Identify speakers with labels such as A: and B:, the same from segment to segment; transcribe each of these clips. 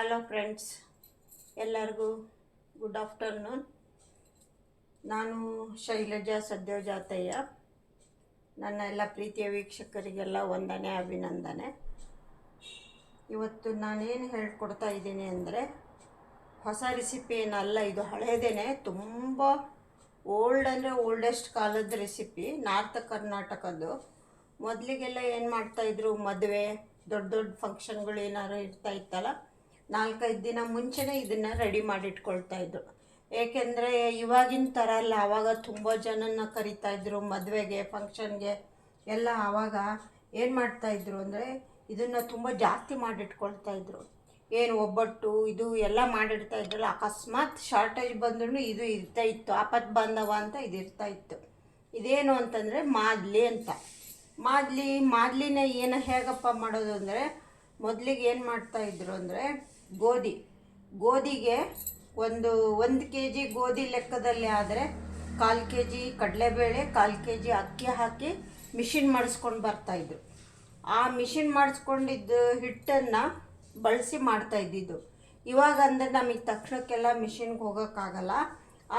A: Hello friends, ಎಲ್ಲರಿಗೂ good afternoon. ನಾನು ಶೈಲಜಾ ಸದ್ಯೋಜಾತಯ್ಯ. ನನ್ನ ಎಲ್ಲ ಪ್ರೀತಿಯ ವೀಕ್ಷಕರಿಗೆಲ್ಲ ವಂದನೆ, ಅಭಿನಂದನೆ. ಇವತ್ತು ನಾನೇನು ಹೇಳ್ಕೊಡ್ತಾ ಇದ್ದೀನಿ ಅಂದರೆ, ಹೊಸ ರೆಸಿಪಿ ಏನಲ್ಲ, ಇದು ಹಳೇದೇನೆ, ತುಂಬ ಓಲ್ಡ್ ಅಂದರೆ ಓಲ್ಡೆಸ್ಟ್ ಕಾಲದ ರೆಸಿಪಿ, ನಾರ್ತ್ ಕರ್ನಾಟಕದ್ದು. ಮೊದಲಿಗೆಲ್ಲ ಏನು ಮಾಡ್ತಾಯಿದ್ರು, ಮದುವೆ ದೊಡ್ಡ ದೊಡ್ಡ ಫಂಕ್ಷನ್ಗಳು ಏನಾದ್ರು ಇತ್ತಲ್ಲ, 4-5 ದಿನ ಮುಂಚೆನೇ ಇದನ್ನು ರೆಡಿ ಮಾಡಿಟ್ಕೊಳ್ತಾಯಿದ್ರು. ಏಕೆಂದರೆ ಇವಾಗಿನ ಥರ ಅಲ್ಲ, ಆವಾಗ ತುಂಬ ಜನನ ಕರಿತಾಯಿದ್ರು ಮದುವೆಗೆ, ಫಂಕ್ಷನ್ಗೆ ಎಲ್ಲ. ಆವಾಗ ಏನು ಮಾಡ್ತಾಯಿದ್ರು ಅಂದರೆ, ಇದನ್ನು ತುಂಬ ಜಾಸ್ತಿ ಮಾಡಿಟ್ಕೊಳ್ತಾಯಿದ್ರು. ಏನು ಒಬ್ಬಟ್ಟು ಇದು ಎಲ್ಲ ಮಾಡಿಡ್ತಾಯಿದ್ರಲ್ಲ, ಅಕಸ್ಮಾತ್ ಶಾರ್ಟೇಜ್ ಬಂದ್ರೂ ಇದು ಇರ್ತಾಯಿತ್ತು. ಆಪತ್ ಬಾಂಧವ ಅಂತ ಇದು ಇರ್ತಾಯಿತ್ತು. ಇದೇನು ಅಂತಂದರೆ ಮಾದ್ಲಿ ಅಂತ. ಮಾದ್ಲಿನ ಏನು ಹೇಗಪ್ಪ ಮಾಡೋದು ಅಂದರೆ, ಮೊದಲಿಗೆ ಏನು ಮಾಡ್ತಾಯಿದ್ರು ಅಂದರೆ, ಗೋಧಿಗೆ ಒಂದು kg ಗೋಧಿ ಲೆಕ್ಕದಲ್ಲಿ ಆದರೆ 1/4 kg ಕಡಲೆಬೇಳೆ, 1/4 kg ಅಕ್ಕಿ ಹಾಕಿ ಮಿಷಿನ್ ಮಾಡಿಸ್ಕೊಂಡು ಬರ್ತಾಯಿದ್ರು. ಆ ಮಿಷಿನ್ ಮಾಡಿಸ್ಕೊಂಡಿದ್ದು ಹಿಟ್ಟನ್ನು ಬಳಸಿ ಮಾಡ್ತಾಯಿದ್ದಿದ್ದು. ಇವಾಗ ಅಂದರೆ ನಮಗೆ ತಕ್ಷಣಕ್ಕೆಲ್ಲ ಮಿಷಿನ್ಗೆ ಹೋಗೋಕ್ಕಾಗಲ್ಲ.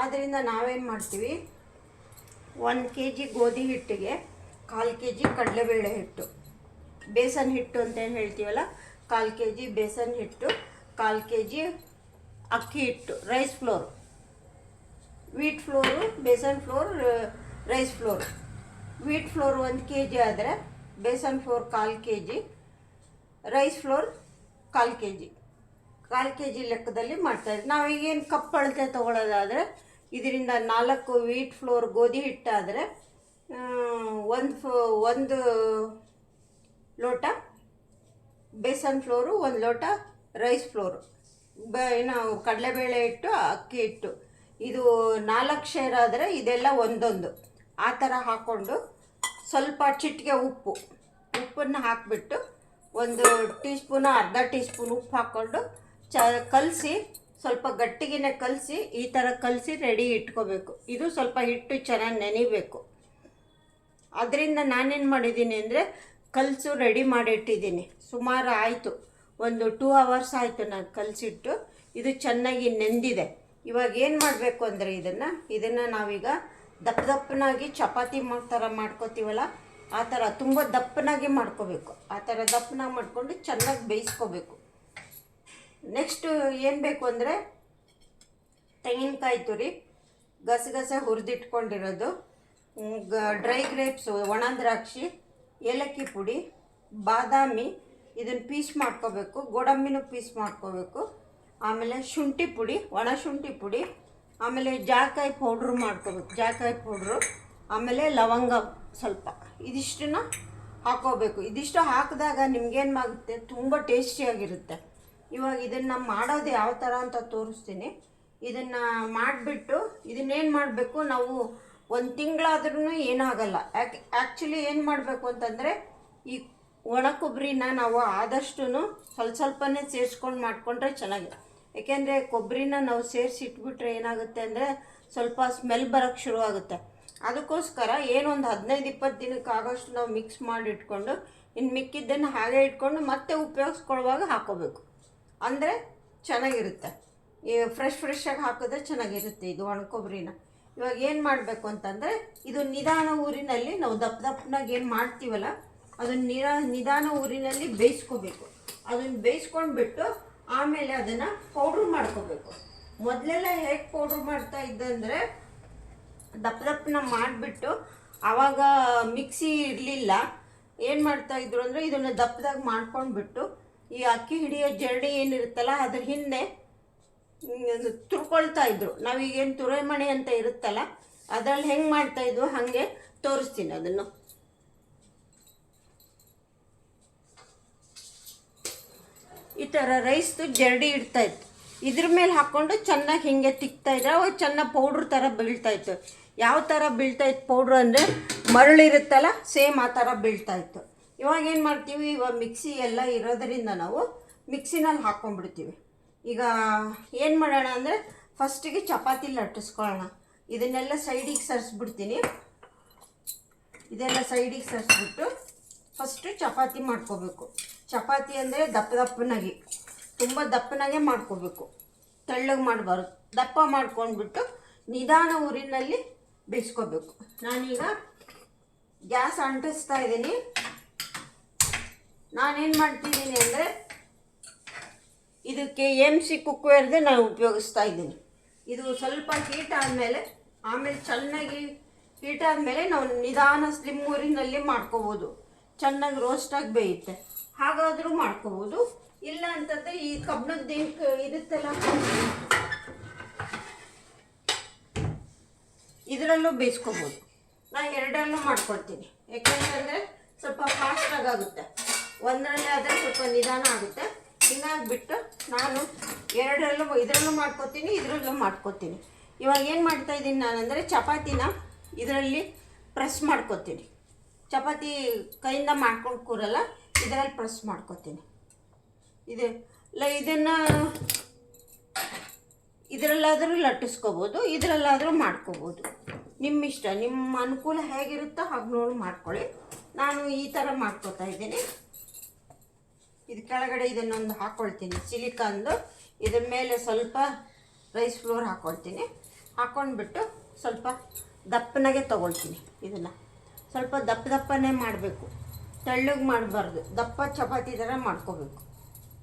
A: ಆದ್ದರಿಂದ ನಾವೇನು ಮಾಡ್ತೀವಿ, 1 kg ಗೋಧಿ ಹಿಟ್ಟಿಗೆ 1/4 kg ಕಡಲೆಬೇಳೆ ಹಿಟ್ಟು, ಬೇಸನ್ ಹಿಟ್ಟು ಅಂತ ಏನು ಹೇಳ್ತೀವಲ್ಲ, 1/4 kg ಬೇಸನ್ ಹಿಟ್ಟು, 1/4 kg ಅಕ್ಕಿ ಹಿಟ್ಟು, rice flour, wheat flour, besan flour, rice flour. Wheat flour 1 kg ಆದರೆ besan flour 1/4 kg, rice flour 1/4 kg, 1/4 kg ಲೆಕ್ಕದಲ್ಲಿ ಮಾಡ್ತಾಯಿದ್ವಿ. ನಾವೀಗೇನು ಕಪ್ ಅಳತೆ ತೊಗೊಳ್ಳೋದಾದರೆ, ಇದರಿಂದ 4 ವೀಟ್ ಫ್ಲೋರ್ ಗೋಧಿ ಹಿಟ್ಟಾದರೆ ಒಂದು ಲೋಟ ಬೇಸನ್ ಫ್ಲೋರು, 1 ಲೋಟ ರೈಸ್ ಫ್ಲೋರು, ನಾವು ಕಡಲೆಬೇಳೆ ಹಿಟ್ಟು, ಅಕ್ಕಿ ಹಿಟ್ಟು, ಇದು 4 ಶೇರ್ ಆದರೆ ಇದೆಲ್ಲ ಒಂದೊಂದು. ಆ ಥರ ಹಾಕ್ಕೊಂಡು ಸ್ವಲ್ಪ ಚಿಟಿಕೆ ಉಪ್ಪನ್ನು ಹಾಕಿಬಿಟ್ಟು, 1 ಟೀ ಸ್ಪೂನು, ಅರ್ಧ ಟೀ ಸ್ಪೂನ್ ಉಪ್ಪು ಹಾಕ್ಕೊಂಡು ಕಲಸಿ, ಸ್ವಲ್ಪ ಗಟ್ಟಿಗೆನೆ ಕಲಸಿ, ಈ ಥರ ಕಲಸಿ ರೆಡಿ ಇಟ್ಕೋಬೇಕು. ಇದು ಸ್ವಲ್ಪ ಹಿಟ್ಟು ಚೆನ್ನಾಗಿ ನೆನಿಬೇಕು. ಅದರಿಂದ ನಾನೇನು ಮಾಡಿದ್ದೀನಿ ಅಂದರೆ, ಕಲಸು ರೆಡಿ ಮಾಡಿಟ್ಟಿದ್ದೀನಿ. ಸುಮಾರು ಆಯಿತು, ಒಂದು 2 hours ಆಯಿತು ನಾನು ಕಲಸಿಟ್ಟು. ಇದು ಚೆನ್ನಾಗಿ ನೆಂದಿದೆ. ಇವಾಗ ಏನು ಮಾಡಬೇಕು ಅಂದರೆ, ಇದನ್ನು ನಾವೀಗ ದಪ್ಪನಾಗಿ ಚಪಾತಿ ಥರ ಮಾಡ್ಕೋತೀವಲ್ಲ, ಆ ಥರ ತುಂಬ ದಪ್ಪನಾಗಿ ಮಾಡ್ಕೋಬೇಕು. ಆ ಥರ ದಪ್ಪನಾಗಿ ಮಾಡಿಕೊಂಡು ಚೆನ್ನಾಗಿ ಬೇಯಿಸ್ಕೋಬೇಕು. ನೆಕ್ಸ್ಟು ಏನು ಬೇಕು ಅಂದರೆ, ತೆಂಗಿನಕಾಯಿ ತುರಿ, ಗಸಗಸೆ ಹುರಿದಿಟ್ಕೊಂಡಿರೋದು, ಡ್ರೈ ಗ್ರೇಪ್ಸು, ಒಣ ದ್ರಾಕ್ಷಿ, ಏಲಕ್ಕಿ ಪುಡಿ, ಬಾದಾಮಿ, ಇದನ್ನು ಪೀಸ್ ಮಾಡ್ಕೋಬೇಕು, ಗೋಡಂಬಿನೂ ಪೀಸ್ ಮಾಡ್ಕೋಬೇಕು. ಆಮೇಲೆ ಶುಂಠಿ ಪುಡಿ, ಒಣ ಶುಂಠಿ ಪುಡಿ, ಆಮೇಲೆ ಜಾಕಾಯಿ ಪೌಡ್ರು ಮಾಡ್ಕೋಬೇಕು, ಜಾಕಾಯಿ ಪೌಡ್ರು, ಆಮೇಲೆ ಲವಂಗ ಸ್ವಲ್ಪ, ಇದಿಷ್ಟನ್ನು ಹಾಕೋಬೇಕು. ಇದಿಷ್ಟು ಹಾಕಿದಾಗ ನಿಮಗೇನಾಗುತ್ತೆ, ತುಂಬ ಟೇಸ್ಟಿಯಾಗಿರುತ್ತೆ. ಇವಾಗ ಇದನ್ನು ಮಾಡೋದು ಯಾವ ಥರ ಅಂತ ತೋರಿಸ್ತೀನಿ. ಇದನ್ನು ಮಾಡಿಬಿಟ್ಟು ಇದನ್ನೇನು ಮಾಡಬೇಕು, ನಾವು 1 ತಿಂಗಳಾದ್ರೂ ಏನಾಗಲ್ಲ. ಆ್ಯಕ್ಚುಲಿ ಏನು ಮಾಡಬೇಕು ಅಂತಂದರೆ, ಈ ಒಣ ಕೊಬ್ಬರಿನ ನಾವು ಆದಷ್ಟು ಸ್ವಲ್ಪನೇ ಸೇರಿಸ್ಕೊಂಡು ಮಾಡಿಕೊಂಡ್ರೆ ಚೆನ್ನಾಗಿದೆ. ಏಕೆಂದರೆ ಕೊಬ್ಬರಿನ ನಾವು ಸೇರಿಸಿ ಇಟ್ಬಿಟ್ರೆ ಏನಾಗುತ್ತೆ ಅಂದರೆ, ಸ್ವಲ್ಪ ಸ್ಮೆಲ್ ಬರೋಕ್ಕೆ ಶುರುವಾಗುತ್ತೆ. ಅದಕ್ಕೋಸ್ಕರ ಏನೊಂದು 15-20 ದಿನಕ್ಕೆ ಆಗೋಷ್ಟು ನಾವು ಮಿಕ್ಸ್ ಮಾಡಿ ಇಟ್ಕೊಂಡು, ಇನ್ನು ಮಿಕ್ಕಿದ್ದನ್ನು ಹಾಗೆ ಇಟ್ಕೊಂಡು ಮತ್ತೆ ಉಪಯೋಗಿಸ್ಕೊಳ್ಳುವಾಗ ಹಾಕೋಬೇಕು. ಅಂದರೆ ಚೆನ್ನಾಗಿರುತ್ತೆ. ಈ ಫ್ರೆಶ್ ಆಗಿ ಹಾಕಿದ್ರೆ ಚೆನ್ನಾಗಿರುತ್ತೆ ಇದು ಒಣ ಕೊಬ್ಬರಿನ. ಇವಾಗ ಏನು ಮಾಡಬೇಕು ಅಂತಂದರೆ, ಇದು ನಿಧಾನ ಊರಿನಲ್ಲಿ ನಾವು ದಪ್ಪನಾಗಿ ಏನು ಮಾಡ್ತೀವಲ್ಲ, ಅದನ್ನು ನಿಧಾನ ಊರಿನಲ್ಲಿ ಬೇಯಿಸ್ಕೋಬೇಕು. ಅದನ್ನು ಬೇಯಿಸ್ಕೊಂಡ್ಬಿಟ್ಟು ಆಮೇಲೆ ಅದನ್ನು ಪೌಡ್ರ್ ಮಾಡ್ಕೋಬೇಕು. ಮೊದಲೆಲ್ಲ ಹೇಗೆ ಪೌಡ್ರ್ ಮಾಡ್ತಾ ಇದ್ದಂದರೆ, ದಪ್ಪನ ಮಾಡಿಬಿಟ್ಟು, ಆವಾಗ ಮಿಕ್ಸಿ ಇರಲಿಲ್ಲ, ಏನು ಮಾಡ್ತಾಯಿದ್ರು ಅಂದರೆ, ಇದನ್ನು ದಪ್ಪದಾಗಿ ಮಾಡ್ಕೊಂಡ್ಬಿಟ್ಟು ಈ ಅಕ್ಕಿ ಹಿಡಿಯೋ ಜರಡಿ ಏನಿರುತ್ತಲ್ಲ, ಅದ್ರ ಹಿಂದೆ ತುರ್ಕೊಳ್ತಾ ಇದ್ರು. ನಾವೀಗೇನು ತುರೆಮಣೆ ಅಂತ ಇರುತ್ತಲ್ಲ, ಅದರಲ್ಲಿ ಹೆಂಗೆ ಮಾಡ್ತಾಯಿದ್ವು ಹಾಗೆ ತೋರಿಸ್ತೀನಿ. ಅದನ್ನು ಈ ಥರ ರೈಸ್ದು ಜರಡಿ ಇಡ್ತಾಯಿತ್ತು, ಇದ್ರ ಮೇಲೆ ಹಾಕ್ಕೊಂಡು ಚೆನ್ನಾಗಿ ಹಿಂಗೆ ತಿಕ್ತಾಯಿದ್ರೆ ಅವಾಗ ಚೆನ್ನಾಗಿ ಪೌಡ್ರ್ ಥರ ಬೀಳ್ತಾಯಿತ್ತು. ಯಾವ ಥರ ಬೀಳ್ತಾಯಿತ್ತು ಪೌಡ್ರು ಅಂದರೆ, ಮರಳಿರುತ್ತಲ್ಲ ಸೇಮ್ ಆ ಥರ ಬೀಳ್ತಾಯಿತ್ತು. ಇವಾಗ ಏನು ಮಾಡ್ತೀವಿ, ಇವಾಗ ಮಿಕ್ಸಿ ಎಲ್ಲ ಇರೋದರಿಂದ ನಾವು ಮಿಕ್ಸಿನಲ್ಲಿ ಹಾಕ್ಕೊಂಡ್ಬಿಡ್ತೀವಿ. ಈಗ ಏನು ಮಾಡೋಣ ಅಂದರೆ, ಫಸ್ಟಿಗೆ ಚಪಾತಿ ಲಟ್ಟಿಸ್ಕೊಳ್ಳೋಣ. ಇದನ್ನೆಲ್ಲ ಸೈಡಿಗೆ ಸರಿಸ್ಬಿಡ್ತೀನಿ. ಇದೆಲ್ಲ ಸೈಡಿಗೆ ಸರಿಸ್ಬಿಟ್ಟು ಫಸ್ಟು ಚಪಾತಿ ಮಾಡ್ಕೋಬೇಕು. ಚಪಾತಿ ಅಂದರೆ ದಪ್ಪನಾಗಿ ತುಂಬ ದಪ್ಪನಾಗೆ ಮಾಡ್ಕೋಬೇಕು, ತೆಳ್ಳಗೆ ಮಾಡಬಾರ್ದು. ದಪ್ಪ ಮಾಡ್ಕೊಂಡ್ಬಿಟ್ಟು ನಿಧಾನ ಊರಿನಲ್ಲಿ ಬೇಯಿಸ್ಕೋಬೇಕು. ನಾನೀಗ ಗ್ಯಾಸ್ ಅಂಟಿಸ್ತಾ ಇದ್ದೀನಿ. ನಾನೇನು ಮಾಡ್ತಿದ್ದೀನಿ ಅಂದರೆ ಇದಕ್ಕೆ MC ಕುಕ್ವೇರ್ದೇ ನಾನು ಉಪಯೋಗಿಸ್ತಾ ಇದ್ದೀನಿ. ಇದು ಸ್ವಲ್ಪ ಹೀಟ್ ಆದಮೇಲೆ, ಆಮೇಲೆ ಚೆನ್ನಾಗಿ ಹೀಟ್ ಆದಮೇಲೆ ನಾವು ನಿಧಾನ ಸ್ಲಿಮ್ ಊರಿನಲ್ಲಿ ಮಾಡ್ಕೋಬೋದು. ಚೆನ್ನಾಗಿ ರೋಸ್ಟಾಗಿ ಬೇಯುತ್ತೆ, ಹಾಗಾದರೂ ಮಾಡ್ಕೋಬೋದು. ಇಲ್ಲ ಅಂತಂದರೆ ಈ ಕಬ್ಬಿಣದ ದಿಂಕ್ ಇರುತ್ತಲ್ಲ, ಇದರಲ್ಲೂ ಬೇಯಿಸ್ಕೋಬೋದು. ನಾನು ಎರಡರಲ್ಲೂ ಮಾಡ್ಕೊಳ್ತೀನಿ, ಯಾಕೆಂತಂದರೆ ಸ್ವಲ್ಪ ಫಾಸ್ಟಾಗಿ ಆಗುತ್ತೆ. ಒಂದರಲ್ಲಿ ಆದರೆ ಸ್ವಲ್ಪ ನಿಧಾನ ಆಗುತ್ತೆ. ಹಿಂಗಾಗಿಬಿಟ್ಟು ನಾನು ಇದರಲ್ಲೂ ಮಾಡ್ಕೊತೀನಿ, ಇದರಲ್ಲೂ ಮಾಡ್ಕೊತೀನಿ. ಇವಾಗ ಏನು ಮಾಡ್ತಾಯಿದ್ದೀನಿ ನಾನಂದರೆ ಚಪಾತಿನ ಇದರಲ್ಲಿ ಪ್ರೆಸ್ ಮಾಡ್ಕೊತೀನಿ. ಚಪಾತಿ ಕೈಯಿಂದ ಮಾಡ್ಕೊಂಡು ಕೂರಲ್ಲ, ಇದರಲ್ಲಿ ಪ್ರೆಸ್ ಮಾಡ್ಕೊತೀನಿ. ಇದನ್ನು ಇದರಲ್ಲಾದರೂ ಲಟ್ಟಿಸ್ಕೋಬೋದು, ಇದರಲ್ಲಾದರೂ ಮಾಡ್ಕೋಬೋದು. ನಿಮ್ಮ ಇಷ್ಟ, ನಿಮ್ಮ ಅನುಕೂಲ ಹೇಗಿರುತ್ತೋ ಹಾಗೆ ನೋಡಿ ಮಾಡ್ಕೊಳ್ಳಿ. ನಾನು ಈ ಥರ ಮಾಡ್ಕೊತಾ ಇದ್ದೀನಿ. ಇದು ಕೆಳಗಡೆ ಇದನ್ನೊಂದು ಹಾಕ್ಕೊಳ್ತೀನಿ ಸಿಲಿಕಾನ್ದು. ಇದ್ರ ಮೇಲೆ ಸ್ವಲ್ಪ ರೈಸ್ ಫ್ಲೋರ್ ಹಾಕ್ಕೊಳ್ತೀನಿ. ಹಾಕ್ಕೊಂಡ್ಬಿಟ್ಟು ಸ್ವಲ್ಪ ದಪ್ಪನಾಗೆ ತೊಗೊಳ್ತೀನಿ. ಇದನ್ನು ಸ್ವಲ್ಪ ದಪ್ಪನೇ ಮಾಡಬೇಕು, ತೆಳ್ಳಗೆ ಮಾಡಬಾರ್ದು. ದಪ್ಪ ಚಪಾತಿ ಥರ ಮಾಡ್ಕೋಬೇಕು.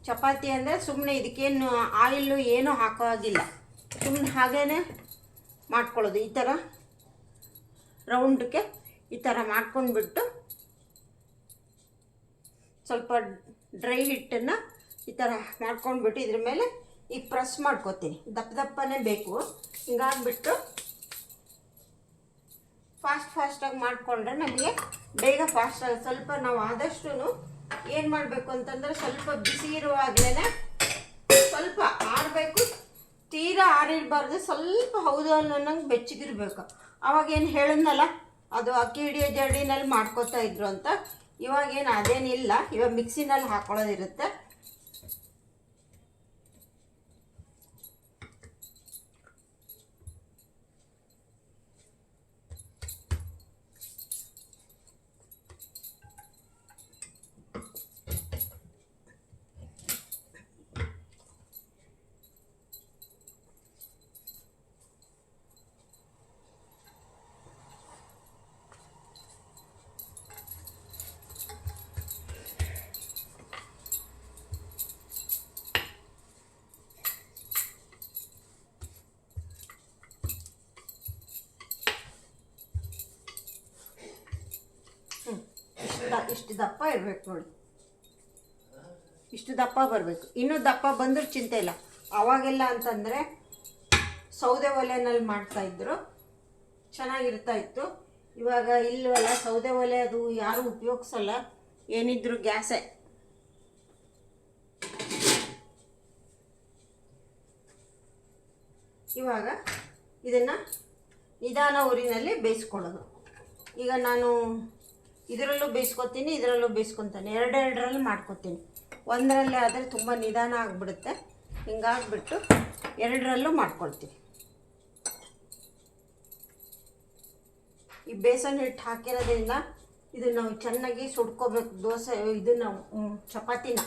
A: ಚಪಾತಿ ಅಂದರೆ ಸುಮ್ಮನೆ ಇದಕ್ಕೇನು ಆಯಿಲ್ಲು ಏನೂ ಹಾಕೋದಿಲ್ಲ, ಸುಮ್ಮನೆ ಹಾಗೇ ಮಾಡ್ಕೊಳ್ಳೋದು. ಈ ಥರ ರೌಂಡಕ್ಕೆ ಈ ಥರ ಮಾಡ್ಕೊಂಡ್ಬಿಟ್ಟು ಸ್ವಲ್ಪ ಡ್ರೈ ಹಿಟ್ಟನ್ನು ಈ ಥರ ಮಾಡ್ಕೊಂಡ್ಬಿಟ್ಟು ಇದ್ರ ಮೇಲೆ ಈಗ ಪ್ರೆಸ್ ಮಾಡ್ಕೊತೀನಿ. ದಪ್ಪನೇ ಬೇಕು. ಹಿಂಗಾಗ್ಬಿಟ್ಟು ಫಾಸ್ಟಾಗಿ ಮಾಡಿಕೊಂಡ್ರೆ ನಮಗೆ ಬೇಗ ಫಾಸ್ಟಾಗಿ, ಸ್ವಲ್ಪ ನಾವು ಆದಷ್ಟು ಏನು ಮಾಡಬೇಕು ಅಂತಂದರೆ ಸ್ವಲ್ಪ ಬಿಸಿ ಇರುವಾಗಲೇ ಸ್ವಲ್ಪ ಆರಬೇಕು, ತೀರಾ ಆರಿರಬಾರ್ದು. ಸ್ವಲ್ಪ ಹೌದು ಅನ್ನೋಂಗೆ ಬೆಚ್ಚಗಿರ್ಬೇಕು. ಅವಾಗೇನು ಹೇಳಿದ್ನಲ್ಲ, ಅದು ಅಕ್ಕಿ ಹಿಡಿಯೋ ಜರಡಿನಲ್ಲಿ ಮಾಡ್ಕೊತಾ ಇದ್ರು ಅಂತ. ಇವಾಗೇನು ಅದೇನಿಲ್ಲ, ಇವಾಗ ಮಿಕ್ಸಿನಲ್ಲಿ ಹಾಕೊಳ್ಳೋದಿರುತ್ತೆ. ಇಷ್ಟು ದಪ್ಪ ಇರಬೇಕು ನೋಡಿ, ಇಷ್ಟು ದಪ್ಪ ಬರಬೇಕು. ಇನ್ನೂ ದಪ್ಪ ಬಂದರೂ ಚಿಂತೆ ಇಲ್ಲ. ಅವಾಗೆಲ್ಲ ಅಂತಂದರೆ ಸೌದೆ ಒಲೆಯಲ್ಲಿ ಮಾಡ್ತಾಯಿದ್ರು, ಚೆನ್ನಾಗಿರ್ತಾ ಇತ್ತು. ಇವಾಗ ಇಲ್ಲವಲ್ಲ, ಸೌದೆ ಒಲೆ ಅದು ಯಾರೂ ಉಪಯೋಗಿಸಲ್ಲ, ಏನಿದ್ರು ಗ್ಯಾಸೇ. ಇವಾಗ ಇದನ್ನು ನಿಧಾನ ಊರಿನಲ್ಲಿ ಬೇಯಿಸ್ಕೊಳ್ಳೋದು. ಈಗ ನಾನು ಇದರಲ್ಲೂ ಬೇಯಿಸ್ಕೊತೀನಿ, ಇದರಲ್ಲೂ ಬೇಯಿಸ್ಕೊತಾನೆ, ಎರಡರಲ್ಲಿ ಮಾಡ್ಕೊತೀನಿ. ಒಂದರಲ್ಲೇ ಆದರೆ ತುಂಬ ನಿಧಾನ ಆಗಿಬಿಡುತ್ತೆ. ಹಿಂಗಾಗ್ಬಿಟ್ಟು ಎರಡರಲ್ಲೂ ಮಾಡ್ಕೊಳ್ತೀನಿ. ಈ ಬೇಸನ್ ಹಿಟ್ಟು ಹಾಕಿರೋದ್ರಿಂದ ಇದನ್ನು ನಾವು ಚೆನ್ನಾಗಿ ಸುಡ್ಕೋಬೇಕು. ದೋಸೆ ಇದನ್ನು ಚಪಾತಿನ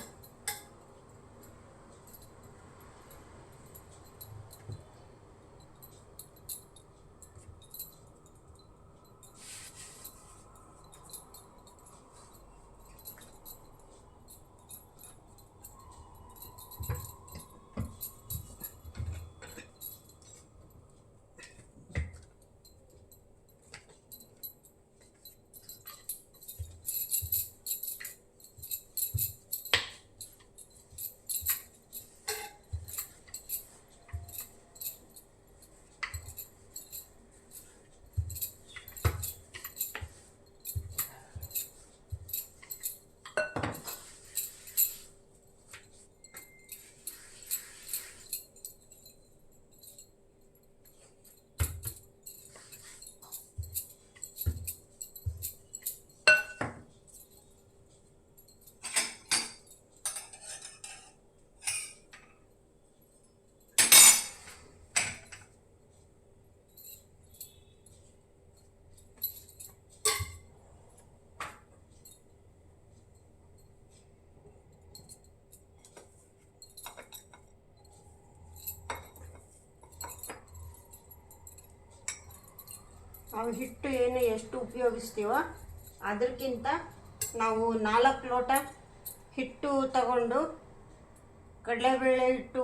A: ನಾವು ಹಿಟ್ಟು ಏನು ಎಷ್ಟು ಉಪಯೋಗಿಸ್ತೀವೋ ಅದಕ್ಕಿಂತ ನಾವು 4 ಲೋಟ ಹಿಟ್ಟು ತಗೊಂಡು ಕಡಲೆಬೇಳೆ ಹಿಟ್ಟು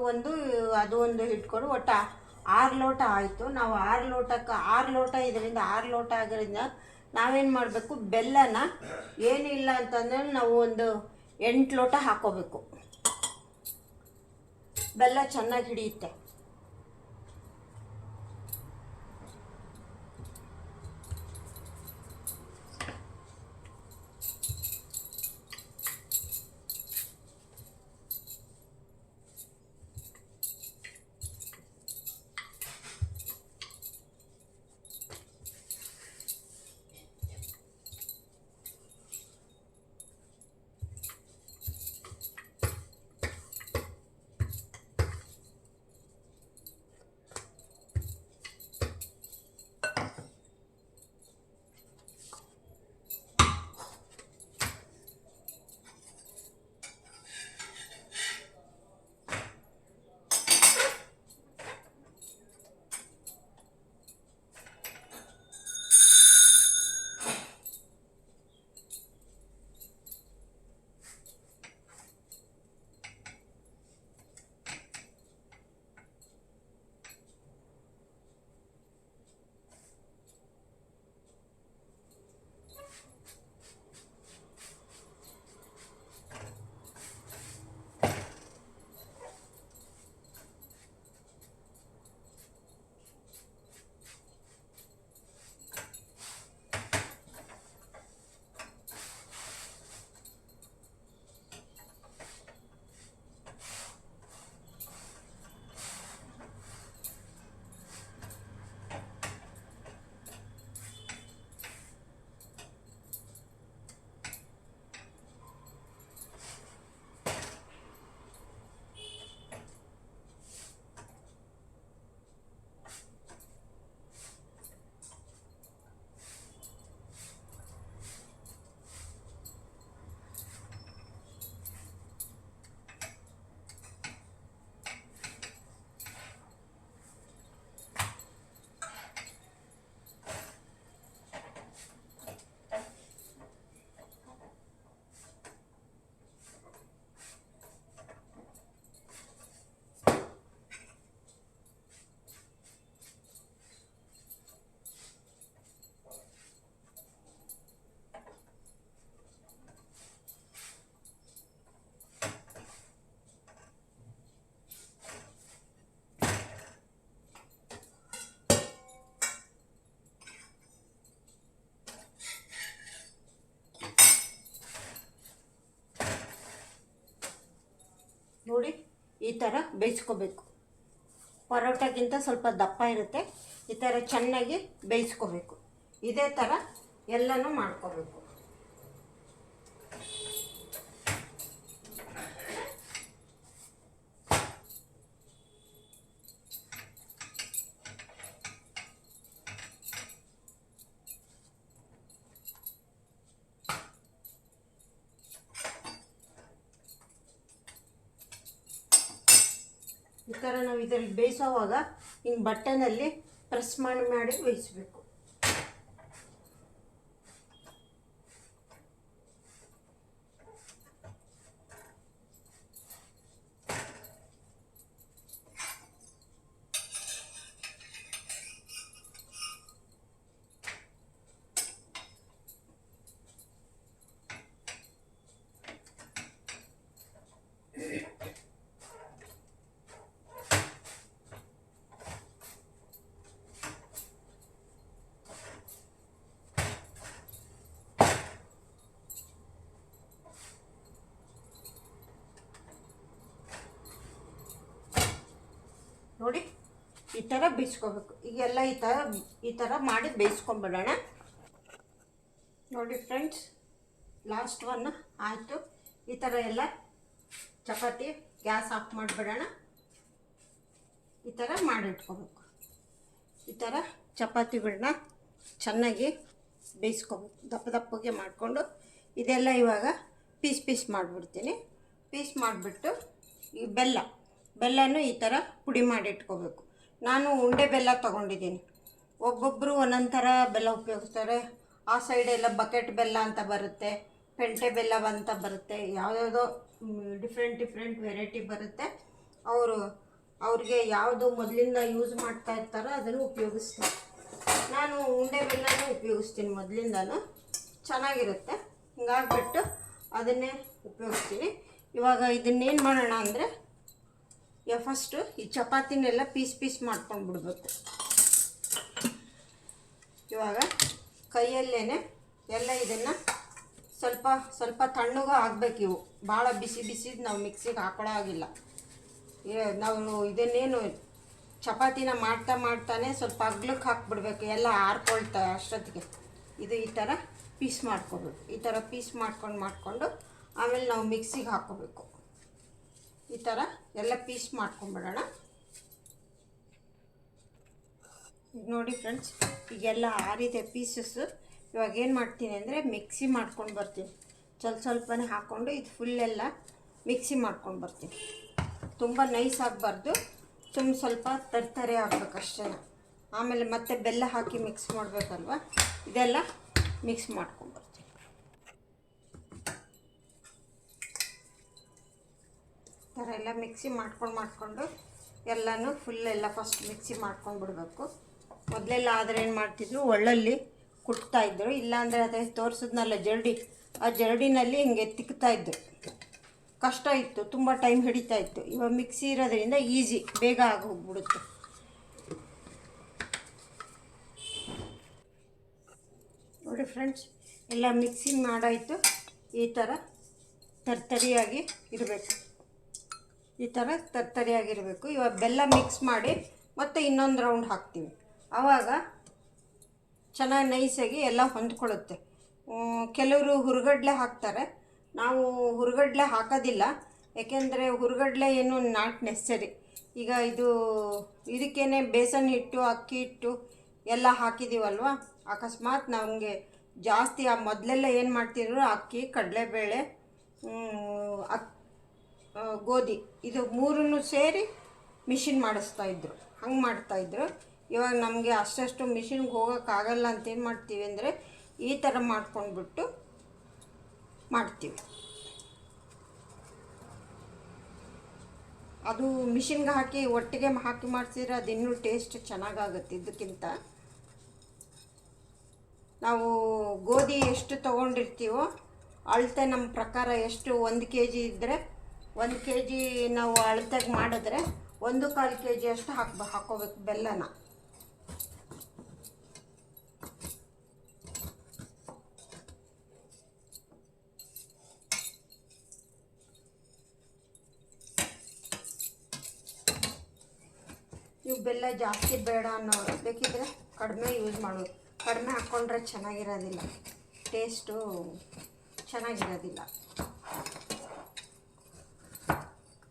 A: ಅದು ಒಂದು ಇಟ್ಕೊಂಡು ಒಟ್ಟು 6 ಲೋಟ ಆಯಿತು. ನಾವು 6 ಲೋಟಕ್ಕೆ 6 ಲೋಟ ಇದರಿಂದ 6 ಲೋಟ ಆಗೋದ್ರಿಂದ ನಾವೇನು ಮಾಡಬೇಕು, ಬೆಲ್ಲನ ಏನಿಲ್ಲ ಅಂತಂದರೆ ನಾವು ಒಂದು 8 ಲೋಟ ಹಾಕ್ಕೋಬೇಕು. ಬೆಲ್ಲ ಚೆನ್ನಾಗಿ ಹಿಡಿಯುತ್ತೆ. ನೋಡಿ ಈ ಥರ ಬೇಯಿಸ್ಕೋಬೇಕು. ಪರೋಟಕ್ಕಿಂತ ಸ್ವಲ್ಪ ದಪ್ಪ ಇರುತ್ತೆ. ಈ ಥರ ಚೆನ್ನಾಗಿ ಬೇಯಿಸ್ಕೋಬೇಕು. ಇದೇ ಥರ ಎಲ್ಲನೂ ಮಾಡ್ಕೋಬೇಕು. ಈ ಥರ ನಾವು ಇದರಲ್ಲಿ ಬೇಯಿಸೋವಾಗ ಹಿಂಗೆ ಬಟ್ಟೆನಲ್ಲಿ ಪ್ರೆಸ್ ಮಾಡಿ ಬೇಯಿಸಬೇಕು. ನೋಡಿ ಈ ಥರ ಬೇಯಿಸ್ಕೋಬೇಕು. ಈಗೆಲ್ಲ ಈ ಥರ ಮಾಡಿ ಬೇಯಿಸ್ಕೊಂಬಿಡೋಣ. ನೋಡಿ ಫ್ರೆಂಡ್ಸ್, ಲಾಸ್ಟ್ ಒನ್ ಆಯಿತು. ಈ ಥರ ಎಲ್ಲ ಚಪಾತಿ ಗ್ಯಾಸ್ ಆಫ್ ಮಾಡಿಬಿಡೋಣ. ಈ ಥರ ಮಾಡಿಟ್ಕೋಬೇಕು. ಈ ಥರ ಚಪಾತಿಗಳನ್ನ ಚೆನ್ನಾಗಿ ಬೇಯಿಸ್ಕೋಬೇಕು. ದಪ್ಪ ದಪ್ಪಗೆ ಮಾಡಿಕೊಂಡು ಇದೆಲ್ಲ ಇವಾಗ ಪೀಸ್ ಮಾಡಿಬಿಡ್ತೀನಿ. ಪೀಸ್ ಮಾಡಿಬಿಟ್ಟು ಈ ಬೆಲ್ಲನೂ ಈ ಥರ ಪುಡಿ ಮಾಡಿ ಇಟ್ಕೋಬೇಕು. ನಾನು ಉಂಡೆ ಬೆಲ್ಲ ತೊಗೊಂಡಿದ್ದೀನಿ. ಒಬ್ಬೊಬ್ಬರು ಒಂದೊಂದು ಥರ ಬೆಲ್ಲ ಉಪಯೋಗಿಸ್ತಾರೆ. ಆ ಸೈಡೆಲ್ಲ ಬಕೆಟ್ ಬೆಲ್ಲ ಅಂತ ಬರುತ್ತೆ, ಪೆಂಟೆ ಬೆಲ್ಲ ಅಂತ ಬರುತ್ತೆ, ಯಾವುದ್ಯಾವುದೋ ಡಿಫ್ರೆಂಟ್ ವೆರೈಟಿ ಬರುತ್ತೆ. ಅವ್ರಿಗೆ ಯಾವುದು ಮೊದಲಿಂದ ಯೂಸ್ ಮಾಡ್ತಾ ಇರ್ತಾರೋ ಅದನ್ನು ಉಪಯೋಗಿಸ್ತಾರೆ. ನಾನು ಉಂಡೆ ಬೆಲ್ಲನೂ ಉಪಯೋಗಿಸ್ತೀನಿ ಮೊದಲಿಂದನೂ, ಚೆನ್ನಾಗಿರುತ್ತೆ. ಹಿಂಗಾಗ್ಬಿಟ್ಟು ಅದನ್ನೇ ಉಪಯೋಗಿಸ್ತೀನಿ. ಇವಾಗ ಇದನ್ನೇನು ಮಾಡೋಣ ಅಂದರೆ, ಫಸ್ಟು ಈ ಚಪಾತಿನೆಲ್ಲ ಪೀಸ್ ಮಾಡ್ಕೊಂಡು ಬಿಡ್ಬೇಕು. ಇವಾಗ ಕೈಯಲ್ಲೇ ಎಲ್ಲ ಇದನ್ನು ಸ್ವಲ್ಪ ತಣ್ಣಗೂ ಆಗಬೇಕು. ಇವು ಭಾಳ ಬಿಸಿದು ನಾವು ಮಿಕ್ಸಿಗೆ ಹಾಕೊಳ್ಳೋ ಆಗಿಲ್ಲ. ನಾವು ಇದನ್ನೇನು ಚಪಾತಿನ ಮಾಡ್ತಾನೆ ಸ್ವಲ್ಪ ಅಗ್ಲಕ್ಕೆ ಹಾಕ್ಬಿಡ್ಬೇಕು, ಎಲ್ಲ ಆರ್ಕೊಳ್ತಾ ಅಷ್ಟೊತ್ತಿಗೆ. ಇದು ಈ ಥರ ಪೀಸ್ ಮಾಡ್ಕೋಬೇಕು. ಈ ಥರ ಪೀಸ್ ಮಾಡಿಕೊಂಡು ಆಮೇಲೆ ನಾವು ಮಿಕ್ಸಿಗೆ ಹಾಕ್ಕೋಬೇಕು. ಈ ಥರ ಎಲ್ಲ ಪೀಸ್ ಮಾಡ್ಕೊಂಬಿಡೋಣ. ನೋಡಿ ಫ್ರೆಂಡ್ಸ್, ಈಗೆಲ್ಲ ಆರಿದೆ ಪೀಸಸ್ಸು. ಇವಾಗ ಏನು ಮಾಡ್ತೀನಿ ಅಂದರೆ ಮಿಕ್ಸಿ ಮಾಡ್ಕೊಂಡು ಬರ್ತೀನಿ. ಸ್ವಲ್ಪನೇ ಹಾಕ್ಕೊಂಡು ಇದು ಫುಲ್ಲೆಲ್ಲ ಮಿಕ್ಸಿ ಮಾಡ್ಕೊಂಡು ಬರ್ತೀನಿ. ತುಂಬ ನೈಸ್ ಆಗಬಾರ್ದು, ಸ್ವಲ್ಪ ತರ್ತರೆ ಆಗಬೇಕಷ್ಟೇ. ಆಮೇಲೆ ಮತ್ತೆ ಬೆಲ್ಲ ಹಾಕಿ ಮಿಕ್ಸ್ ಮಾಡಬೇಕಲ್ವ, ಇದೆಲ್ಲ ಮಿಕ್ಸ್ ಮಾಡ್ಕೊಂಡು ಬರ್ತೀನಿ. ಈ ಥರ ಎಲ್ಲ ಮಿಕ್ಸಿ ಮಾಡ್ಕೊಂಡು ಎಲ್ಲನೂ ಫುಲ್ಲೆಲ್ಲ ಫಸ್ಟ್ ಮಿಕ್ಸಿ ಮಾಡ್ಕೊಂಡು ಬಿಡಬೇಕು. ಮೊದಲೆಲ್ಲ ಆದರೆ ಏನು ಮಾಡ್ತಿದ್ರು, ಒಳ್ಳಲ್ಲಿ ಕುಟ್ತಾಯಿದ್ರು. ಇಲ್ಲಾಂದರೆ ಅದೇ ತೋರಿಸಿದ್ನಲ್ಲ ಜರಡಿ, ಆ ಜರಡಿನಲ್ಲಿ ಹಿಂಗೆ ತಿಕ್ತಾಯಿದ್ರು. ಕಷ್ಟ ಇತ್ತು, ತುಂಬ ಟೈಮ್ ಹಿಡಿತಾ ಇತ್ತು. ಇವಾಗ ಮಿಕ್ಸಿ ಇರೋದ್ರಿಂದ ಈಸಿ, ಬೇಗ ಆಗಿ ಹೋಗ್ಬಿಡುತ್ತೆ. ನೋಡಿ ಫ್ರೆಂಡ್ಸ್, ಎಲ್ಲ ಮಿಕ್ಸಿ ಮಾಡಾಯಿತು. ಈ ಥರ ತರ್ತರಿಯಾಗಿ ಇರಬೇಕು. ಈ ಥರ ತರ್ತರಿಯಾಗಿರಬೇಕು. ಇವಾಗ ಬೆಲ್ಲ ಮಿಕ್ಸ್ ಮಾಡಿ ಮತ್ತೆ ಇನ್ನೊಂದು ರೌಂಡ್ ಹಾಕ್ತೀವಿ. ಆವಾಗ ಚೆನ್ನಾಗಿ ನೈಸಾಗಿ ಎಲ್ಲ ಹೊಂದ್ಕೊಳ್ಳುತ್ತೆ. ಕೆಲವರು ಹುರುಗಡ್ಲೆ ಹಾಕ್ತಾರೆ, ನಾವು ಹುರುಗಡ್ಲೆ ಹಾಕೋದಿಲ್ಲ. ಯಾಕೆಂದರೆ ಹುರುಗಡ್ಲೆ ಏನು ನಾಟ್ ನೆಸರಿ. ಈಗ ಇದಕ್ಕೇನೆ ಬೇಸನ್ ಹಿಟ್ಟು, ಅಕ್ಕಿ ಹಿಟ್ಟು ಎಲ್ಲ ಹಾಕಿದ್ದೀವಲ್ವ, ಅಕಸ್ಮಾತ್ ನಮಗೆ ಜಾಸ್ತಿ ಮೊದಲೆಲ್ಲ ಏನು ಮಾಡ್ತಿದ್ರು, ಅಕ್ಕಿ, ಕಡಲೆಬೇಳೆ, ಗೋಧಿ, ಇದು ಮೂರನ್ನು ಸೇರಿ ಮಿಷಿನ್ ಮಾಡಿಸ್ತಾಯಿದ್ರು. ಹಂಗೆ ಮಾಡ್ತಾಯಿದ್ರು. ಇವಾಗ ನಮಗೆ ಅಷ್ಟು ಮಿಷಿನ್ಗೆ ಹೋಗೋಕ್ಕಾಗಲ್ಲ ಅಂತ ಏನು ಮಾಡ್ತೀವಿ ಅಂದರೆ, ಈ ಥರ ಮಾಡ್ಕೊಂಡ್ಬಿಟ್ಟು ಮಾಡ್ತೀವಿ. ಅದು ಮಿಷಿನ್ಗೆ ಹಾಕಿ ಒಟ್ಟಿಗೆ ಹಾಕಿ ಮಾಡಿಸಿದ್ರೆ ಅದು ಇನ್ನೂ ಟೇಸ್ಟ್ ಚೆನ್ನಾಗಾಗುತ್ತೆ. ಇದಕ್ಕಿಂತ ನಾವು ಗೋಧಿ ಎಷ್ಟು ತೊಗೊಂಡಿರ್ತೀವೋ ಅಳತೆ ನಮ್ಮ ಪ್ರಕಾರ ಎಷ್ಟು, 1 kg ಇದ್ದರೆ 1 kg ನಾವು ಅಳತೆಗೆ ಮಾಡಿದ್ರೆ 1/4 kg ಅಷ್ಟು ಹಾಕ್ಕೋಬೇಕು ಬೆಲ್ಲನ. ನೀವು ಬೆಲ್ಲ ಜಾಸ್ತಿ ಬೇಡ ಅನ್ನೋರು ಬೇಕಿದ್ರೆ ಕಡಿಮೆ ಯೂಸ್ ಮಾಡೋದು. ಕಡಿಮೆ ಹಾಕ್ಕೊಂಡ್ರೆ ಚೆನ್ನಾಗಿರೋದಿಲ್ಲ, ಟೇಸ್ಟು ಚೆನ್ನಾಗಿರೋದಿಲ್ಲ.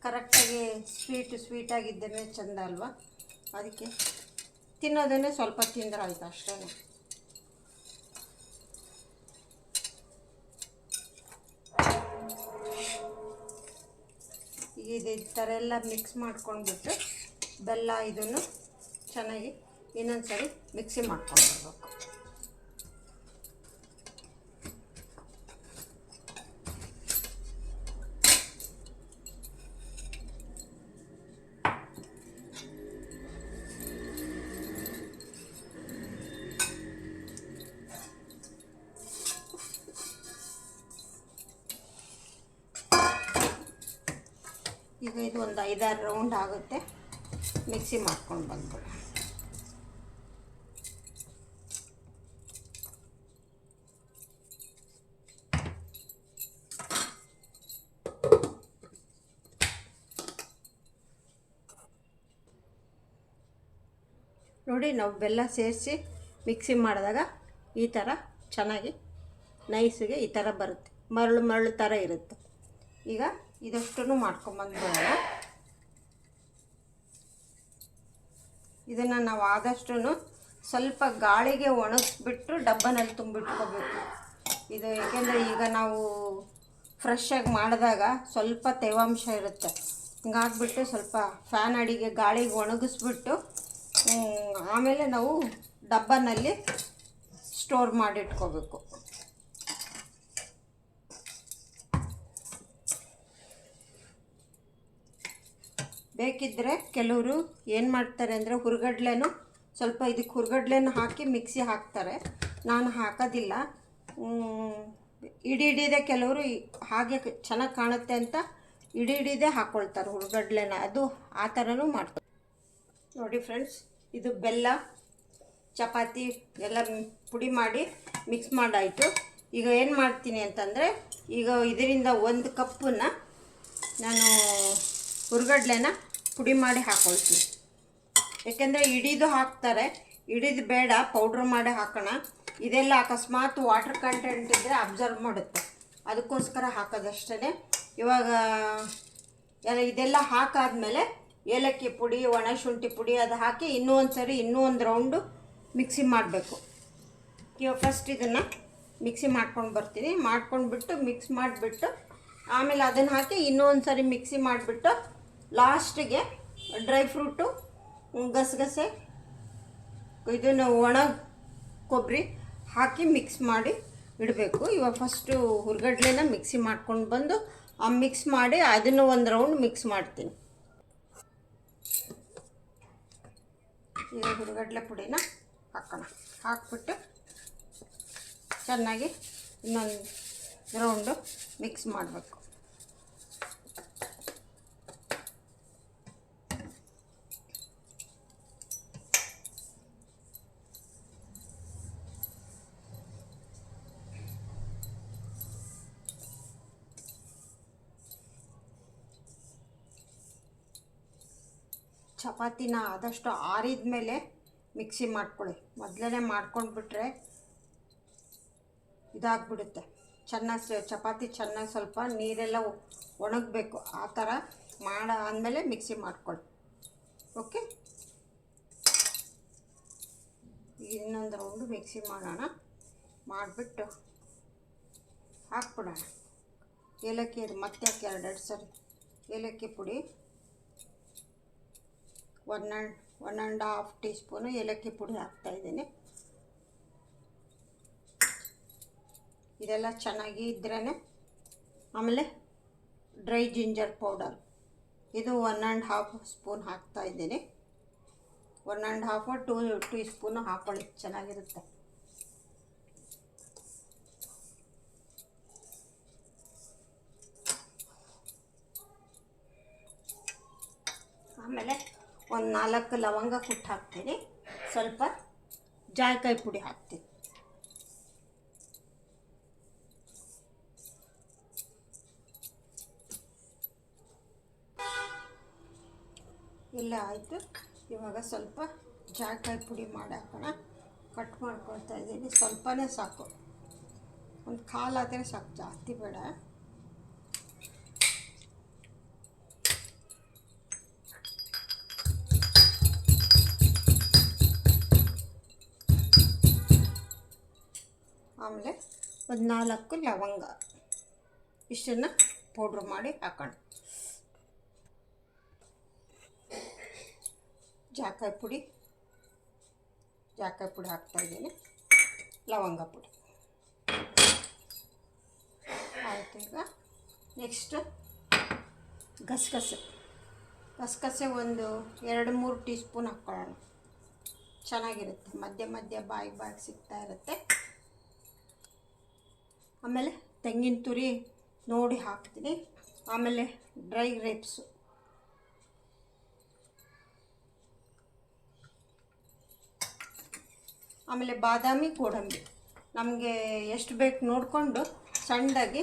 A: ಕರೆಕ್ಟಾಗಿ ಸ್ವೀಟಾಗಿದ್ದೇ ಚೆಂದ ಅಲ್ವಾ. ಅದಕ್ಕೆ ತಿನ್ನೋದನ್ನೇ ಸ್ವಲ್ಪ ತಿಂದ್ರೆ ಆಯ್ತು ಅಷ್ಟೇ. ಈಗ ಈ ಥರ ಎಲ್ಲ ಮಿಕ್ಸ್ ಮಾಡ್ಕೊಂಡ್ಬಿಟ್ಟು ಬೆಲ್ಲ ಇದನ್ನು ಚೆನ್ನಾಗಿ ಇನ್ನೊಂದು ಸರಿ ಮಿಕ್ಸಿ ಮಾಡ್ಕೊಂಡ್ಬರ್ಬೇಕು. ಈಗ ಇದು ಒಂದು 5-6 ರೌಂಡ್ ಆಗುತ್ತೆ. ಮಿಕ್ಸಿ ಮಾಡ್ಕೊಂಡು ಬಂದ್ಬಿಡು. ನೋಡಿ, ನಾವು ಬೆಲ್ಲ ಸೇರಿಸಿ ಮಿಕ್ಸಿ ಮಾಡಿದಾಗ ಈ ಥರ ಚೆನ್ನಾಗಿ ನೈಸಿಗೆ ಈ ಥರ ಬರುತ್ತೆ. ಮರಳು ಥರ ಇರುತ್ತೆ. ಈಗ ಇದಷ್ಟನ್ನು ಮಾಡ್ಕೊಂಬಂದ್ಬಿಡೋಣ. ಇದನ್ನು ನಾವು ಆದಷ್ಟು ಸ್ವಲ್ಪ ಗಾಳಿಗೆ ಒಣಗಿಸ್ಬಿಟ್ಟು ಡಬ್ಬನಲ್ಲಿ ತುಂಬಿಟ್ಕೋಬೇಕು. ಇದು ಏಕೆಂದರೆ ಈಗ ನಾವು ಫ್ರೆಶ್ಶಾಗಿ ಮಾಡಿದಾಗ ಸ್ವಲ್ಪ ತೇವಾಂಶ ಇರುತ್ತೆ. ಹಿಂಗಾಗ್ಬಿಟ್ಟು ಸ್ವಲ್ಪ ಫ್ಯಾನ್ ಅಡಿಗೆ ಗಾಳಿಗೆ ಒಣಗಿಸ್ಬಿಟ್ಟು ಆಮೇಲೆ ನಾವು ಡಬ್ಬನಲ್ಲಿ ಸ್ಟೋರ್ ಮಾಡಿಟ್ಕೋಬೇಕು. ಬೇಕಿದ್ದರೆ ಕೆಲವರು ಏನು ಮಾಡ್ತಾರೆ ಅಂದರೆ ಹುರ್ಗಡ್ಲೆನೂ ಸ್ವಲ್ಪ ಇದಕ್ಕೆ ಹುರ್ಗಡ್ಲೆನೂ ಹಾಕಿ ಮಿಕ್ಸಿ ಹಾಕ್ತಾರೆ. ನಾನು ಹಾಕೋದಿಲ್ಲ. ಇಡೀದೇ ಕೆಲವರು ಹಾಗೆ ಚೆನ್ನಾಗಿ ಕಾಣುತ್ತೆ ಅಂತ ಇಡೀದೇ ಹಾಕ್ಕೊಳ್ತಾರೆ ಹುರ್ಗಡ್ಲೆನ. ಅದು ಆ ಥರನೂ ಮಾಡ್ತಾರೆ. ನೋಡಿ ಫ್ರೆಂಡ್ಸ್, ಇದು ಬೆಲ್ಲ ಚಪಾತಿ ಎಲ್ಲ ಪುಡಿ ಮಾಡಿ ಮಿಕ್ಸ್ ಮಾಡಾಯಿತು. ಈಗ ಏನು ಮಾಡ್ತೀನಿ ಅಂತಂದರೆ, ಈಗ ಇದರಿಂದ 1 ಕಪ್ಪನ್ನು ನಾನು ಹುರ್ಗಡ್ಲೆನ ಪುಡಿ ಮಾಡಿ ಹಾಕ್ಕೊಳ್ತೀನಿ. ಏಕೆಂದರೆ ಇಡೀದು ಹಾಕ್ತಾರೆ, ಇಡೀದು ಬೇಡ, ಪೌಡ್ರ್ ಮಾಡಿ ಹಾಕೋಣ. ಇದೆಲ್ಲ ಅಕಸ್ಮಾತ್ ವಾಟರ್ ಕಂಟೆಂಟ್ ಇದ್ದರೆ ಅಬ್ಸರ್ವ್ ಮಾಡುತ್ತೆ, ಅದಕ್ಕೋಸ್ಕರ ಹಾಕೋದಷ್ಟೇ. ಇವಾಗ ಇದೆಲ್ಲ ಹಾಕಾದ್ಮೇಲೆ ಏಲಕ್ಕಿ ಪುಡಿ, ಒಣಶುಂಠಿ ಪುಡಿ ಅದು ಹಾಕಿ ಇನ್ನೂ ಒಂದು ರೌಂಡು ಮಿಕ್ಸಿ ಮಾಡಬೇಕು. ಇವಾಗ ಫಸ್ಟ್ ಇದನ್ನು ಮಿಕ್ಸಿ ಮಾಡ್ಕೊಂಡು ಬರ್ತೀನಿ. ಮಾಡ್ಕೊಂಡ್ಬಿಟ್ಟು ಮಿಕ್ಸ್ ಮಾಡಿಬಿಟ್ಟು ಆಮೇಲೆ ಅದನ್ನು ಹಾಕಿ ಇನ್ನೂ ಒಂದು ಸರಿ ಮಿಕ್ಸಿ ಮಾಡಿಬಿಟ್ಟು ಲಾಸ್ಟಿಗೆ ಡ್ರೈ ಫ್ರೂಟು, ಗಸಗಸೆ, ಇದನ್ನು ಒಣ ಕೊಬ್ಬರಿ ಹಾಕಿ ಮಿಕ್ಸ್ ಮಾಡಿ ಇಡಬೇಕು. ಇವಾಗ ಫಸ್ಟು ಹುರ್ಗಡ್ಲೆನ ಮಿಕ್ಸಿ ಮಾಡ್ಕೊಂಡು ಬಂದು ಮಿಕ್ಸ್ ಮಾಡಿ ಅದನ್ನು ಒಂದು ರೌಂಡ್ ಮಿಕ್ಸ್ ಮಾಡ್ತೀನಿ. ಈಗ ಹುರ್ಗಡ್ಲೆ ಪುಡಿನ ಹಾಕೋಣ. ಹಾಕ್ಬಿಟ್ಟು ಚೆನ್ನಾಗಿ ಇನ್ನೊಂದು ರೌಂಡು ಮಿಕ್ಸ್ ಮಾಡಬೇಕು. ಚಪಾತಿನ ಆದಷ್ಟು ಆರಿದ ಮೇಲೆ ಮಿಕ್ಸಿ ಮಾಡ್ಕೊಳ್ಳಿ. ಮೊದಲೇ ಮಾಡ್ಕೊಂಡ್ಬಿಟ್ರೆ ಇದಾಗ್ಬಿಡುತ್ತೆ. ಚಪಾತಿ ಚೆನ್ನಾಗಿ ಸ್ವಲ್ಪ ನೀರೆಲ್ಲ ಒಣಗಬೇಕು. ಆ ಥರ ಆದಮೇಲೆ ಮಿಕ್ಸಿ ಮಾಡ್ಕೊಳ್ಳಿ. ಓಕೆ, ಇನ್ನೊಂದು ರೌಂಡು ಮಿಕ್ಸಿ ಮಾಡೋಣ. ಮಾಡಿಬಿಟ್ಟು ಹಾಕ್ಬಿಡೋಣ ಏಲಕ್ಕಿ. ಅದು ಮತ್ತೆ ಹಾಕಿ 2 ಸರಿ ಏಲಕ್ಕಿ ಪುಡಿ, 1.5 ಟೀ ಸ್ಪೂನು ಏಲಕ್ಕಿ ಪುಡಿ ಹಾಕ್ತಾಯಿದ್ದೀನಿ. ಇದೆಲ್ಲ ಚೆನ್ನಾಗಿ ಇದ್ರೇ ಆಮೇಲೆ ಡ್ರೈ ಜಿಂಜರ್ ಪೌಡರ್ ಇದು 1.5 ಸ್ಪೂನ್ ಹಾಕ್ತಾಯಿದ್ದೀನಿ. 1.5 2 ಟೀ ಸ್ಪೂನು ಹಾಕ್ಕೊಳ್ಳಿ, ಚೆನ್ನಾಗಿರುತ್ತೆ. ಆಮೇಲೆ ಒಂದು 4 ಲವಂಗ ಕುಟ್ಟು ಹಾಕ್ತೀನಿ. ಸ್ವಲ್ಪ ಜಾಯಿಕಾಯಿ ಪುಡಿ ಹಾಕ್ತೀನಿ. ಎಲ್ಲ ಆಯಿತು. ಇವಾಗ ಸ್ವಲ್ಪ ಜಾಯಿಕಾಯಿ ಪುಡಿ ಮಾಡಿ ಹಾಕೋಣ. ಕಟ್ ಮಾಡ್ಕೊಳ್ತಾ ಇದ್ದೀನಿ. ಸ್ವಲ್ಪನೇ ಸಾಕು, ಒಂದು ಕಾಲಾದರೆ ಸಾಕು, ಜಾಸ್ತಿ ಬೇಡ. ಆಮೇಲೆ ಒಂದು 4 ಲವಂಗ, ಇಷ್ಟನ್ನು ಪೌಡ್ರ್ ಮಾಡಿ ಹಾಕೋಣ. ಜಾಯಿಕಾಯಿ ಪುಡಿ ಹಾಕ್ತಾಯಿದ್ದೀನಿ. ಲವಂಗ ಪುಡಿ ಆಯಿತು. ಈಗ ನೆಕ್ಸ್ಟು ಗಸಗಸೆ ಒಂದು 2-3 ಟೀ ಸ್ಪೂನ್ ಹಾಕ್ಕೊಳ್ಳೋಣ. ಚೆನ್ನಾಗಿರುತ್ತೆ, ಮಧ್ಯ ಬಾಯಿಗೆ ಸಿಗ್ತಾ ಇರುತ್ತೆ. ಆಮೇಲೆ ತೆಂಗಿನ ತುರಿ ನೋಡಿ ಹಾಕ್ತೀನಿ. ಆಮೇಲೆ ಡ್ರೈ ಗ್ರೇಪ್ಸು, ಆಮೇಲೆ ಬಾದಾಮಿ, ಗೋಡಂಬಿ ನಮಗೆ ಎಷ್ಟು ಬೇಕು ನೋಡಿಕೊಂಡು ಸಣ್ಣದಾಗಿ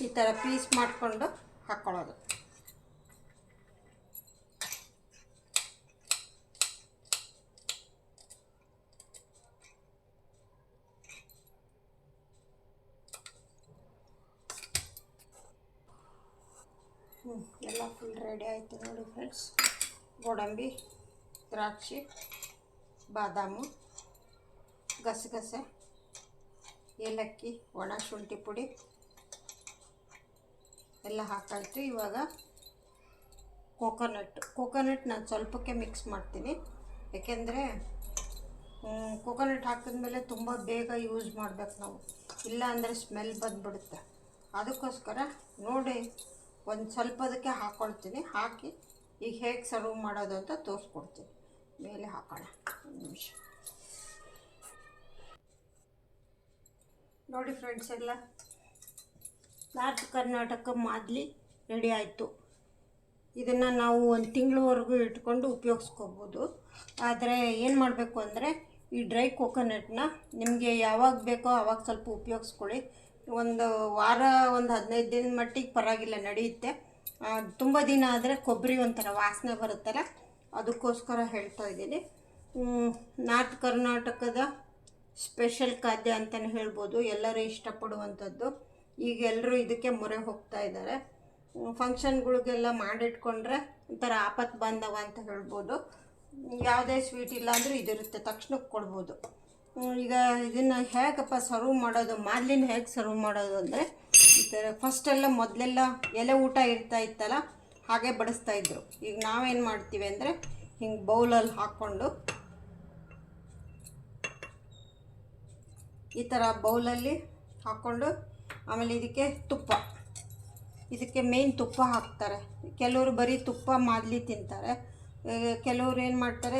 A: ಈ ಥರ ಪೀಸ್ ಮಾಡಿಕೊಂಡು ಹಾಕ್ಕೊಳ್ಳೋದು. ಎಲ್ಲ ಫುಲ್ ರೆಡಿ ಆಯಿತು ನೋಡಿ ಫ್ರೆಂಡ್ಸ್. ಗೋಡಂಬಿ, ದ್ರಾಕ್ಷಿ, ಬಾದಾಮು, ಗಸಗಸೆ, ಏಲಕ್ಕಿ, ಒಣ ಶುಂಠಿ ಪುಡಿ ಎಲ್ಲ ಹಾಕಾಯಿತು. ಇವಾಗ ಕೋಕೋನಟ್ ನಾನು ಸ್ವಲ್ಪಕ್ಕೆ ಮಿಕ್ಸ್ ಮಾಡ್ತೀನಿ, ಏಕೆಂದರೆ ಕೊಕೊನಟ್ ಹಾಕಿದ್ಮೇಲೆ ತುಂಬ ಬೇಗ ಯೂಸ್ ಮಾಡ್ಬೇಕು ನಾವು, ಇಲ್ಲ ಅಂದರೆ ಸ್ಮೆಲ್ ಬಂದುಬಿಡುತ್ತೆ. ಅದಕ್ಕೋಸ್ಕರ ನೋಡಿ ಒಂದು ಸ್ವಲ್ಪದಕ್ಕೆ ಹಾಕ್ಕೊಳ್ತೀನಿ. ಹಾಕಿ ಈಗ ಹೇಗೆ ಸರ್ವ್ ಮಾಡೋದು ಅಂತ ತೋರಿಸ್ಕೊಡ್ತೀನಿ. ಮೇಲೆ ಹಾಕೋಣ ಒಂದು ನಿಮಿಷ. ನೋಡಿ ಫ್ರೆಂಡ್ಸ್, ಎಲ್ಲ ನಾರ್ತ್ ಕರ್ನಾಟಕ ಮಾದಲಿ ರೆಡಿ ಆಯಿತು. ಇದನ್ನು ನಾವು ಒಂದು ತಿಂಗಳವರೆಗೂ ಇಟ್ಕೊಂಡು ಉಪಯೋಗಿಸ್ಕೋಬೋದು. ಆದರೆ ಏನು ಮಾಡಬೇಕು ಅಂದರೆ ಈ ಡ್ರೈ ಕೊಕೊನಟ್ನ ನಿಮಗೆ ಯಾವಾಗ ಬೇಕೋ ಆವಾಗ ಸ್ವಲ್ಪ ಉಪಯೋಗಿಸ್ಕೊಳ್ಳಿ. ಒಂದು ವಾರ, ಒಂದು 15 ದಿನದ ಮಟ್ಟಿಗೆ ಪರವಾಗಿಲ್ಲ, ನಡೆಯುತ್ತೆ. ತುಂಬ ದಿನ ಆದರೆ ಕೊಬ್ಬರಿ ಒಂಥರ ವಾಸನೆ ಬರುತ್ತಲ್ಲ, ಅದಕ್ಕೋಸ್ಕರ ಹೇಳ್ತಾ ಇದ್ದೀನಿ. ನಾರ್ತ್ ಕರ್ನಾಟಕದ ಸ್ಪೆಷಲ್ ಖಾದ್ಯ ಅಂತಲೇ ಹೇಳ್ಬೋದು, ಎಲ್ಲರೂ ಇಷ್ಟಪಡುವಂಥದ್ದು. ಈಗ ಎಲ್ಲರೂ ಇದಕ್ಕೆ ಮೊರೆ ಹೋಗ್ತಾ ಇದ್ದಾರೆ. ಫಂಕ್ಷನ್ಗಳಿಗೆಲ್ಲ ಮಾಡಿಟ್ಕೊಂಡ್ರೆ ಒಂಥರ ಆಪತ್ತು ಬಾಂಧವ ಅಂತ ಹೇಳ್ಬೋದು. ಯಾವುದೇ ಸ್ವೀಟ್ ಇಲ್ಲ ಅಂದರೂ ಇದಿರುತ್ತೆ, ತಕ್ಷಣಕ್ಕೆ ಕೊಡ್ಬೋದು. ಈಗ ಇದನ್ನು ಹೇಗಪ್ಪ ಸರ್ವ್ ಮಾಡೋದು, ಮಾದಲಿನ ಹೇಗೆ ಸರ್ವ್ ಮಾಡೋದು ಅಂದರೆ ಈ ಥರ ಫಸ್ಟೆಲ್ಲ ಮೊದಲೆಲ್ಲ ಎಲೆ ಊಟ ಇತ್ತಲ್ಲ, ಹಾಗೆ ಬಡಿಸ್ತಾಯಿದ್ರು. ಈಗ ನಾವೇನು ಮಾಡ್ತೀವಿ ಅಂದರೆ ಹಿಂಗೆ ಬೌಲಲ್ಲಿ ಹಾಕ್ಕೊಂಡು ಈ ಥರ ಬೌಲಲ್ಲಿ ಹಾಕ್ಕೊಂಡು, ಆಮೇಲೆ ಇದಕ್ಕೆ ಮೇಯ್ನ್ ತುಪ್ಪ ಹಾಕ್ತಾರೆ. ಕೆಲವರು ಬರೀ ತುಪ್ಪ ಮಾದಲಿ ತಿಂತಾರೆ, ಕೆಲವ್ರು ಏನು ಮಾಡ್ತಾರೆ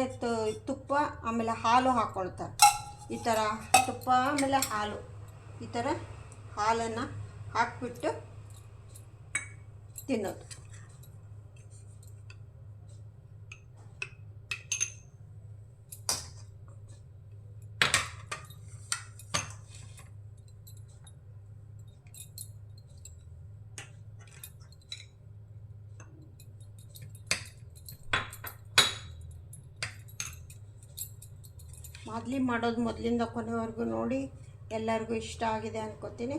A: ತುಪ್ಪ ಆಮೇಲೆ ಹಾಲು ಹಾಕ್ಕೊಳ್ತಾರೆ. ಈ ಥರ ತುಪ್ಪ ಆಮೇಲೆ ಹಾಲು, ಈ ಥರ ಹಾಲನ್ನು ಹಾಕ್ಬಿಟ್ಟು ತಿನ್ನೋದು. ಮಾದಲಿ ಮಾಡೋದು ಮೊದಲಿಂದ ಕೊನೆವರೆಗೂ ನೋಡಿ. ಎಲ್ಲರಿಗೂ ಇಷ್ಟ ಆಗಿದೆ ಅಂದ್ಕೋತೀನಿ.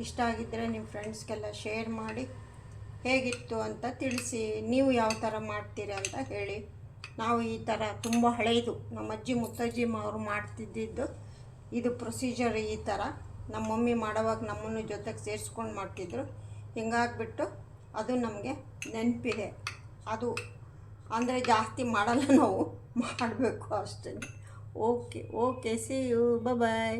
A: ಇಷ್ಟ ಆಗಿದ್ದರೆ ನಿಮ್ಮ ಫ್ರೆಂಡ್ಸ್ಗೆಲ್ಲ ಶೇರ್ ಮಾಡಿ, ಹೇಗಿತ್ತು ಅಂತ ತಿಳಿಸಿ. ನೀವು ಯಾವ ಥರ ಮಾಡ್ತೀರಿ ಅಂತ ಹೇಳಿ. ನಾವು ಈ ಥರ ತುಂಬ ಹಳೆಯದು, ನಮ್ಮ ಅಜ್ಜಿ ಮುತ್ತಜ್ಜಿ ಅವರು ಮಾಡ್ತಿದ್ದಿದ್ದು ಇದು ಪ್ರೊಸೀಜರ್. ಈ ಥರ ನಮ್ಮ ಮಮ್ಮಿ ಮಾಡೋವಾಗ ನಮ್ಮನ್ನು ಜೊತೆಗೆ ಸೇರಿಸ್ಕೊಂಡು ಮಾಡ್ತಿದ್ರು. ಹಿಂಗಾಗ್ಬಿಟ್ಟು ಅದು ನಮಗೆ ನೆನಪಿದೆ. ಅದು ಅಂದರೆ ಜಾಸ್ತಿ ಮಾಡಲ್ಲ, ನಾವು ಮಾಡಬೇಕು ಅಷ್ಟೇ. Okay, see you, bye.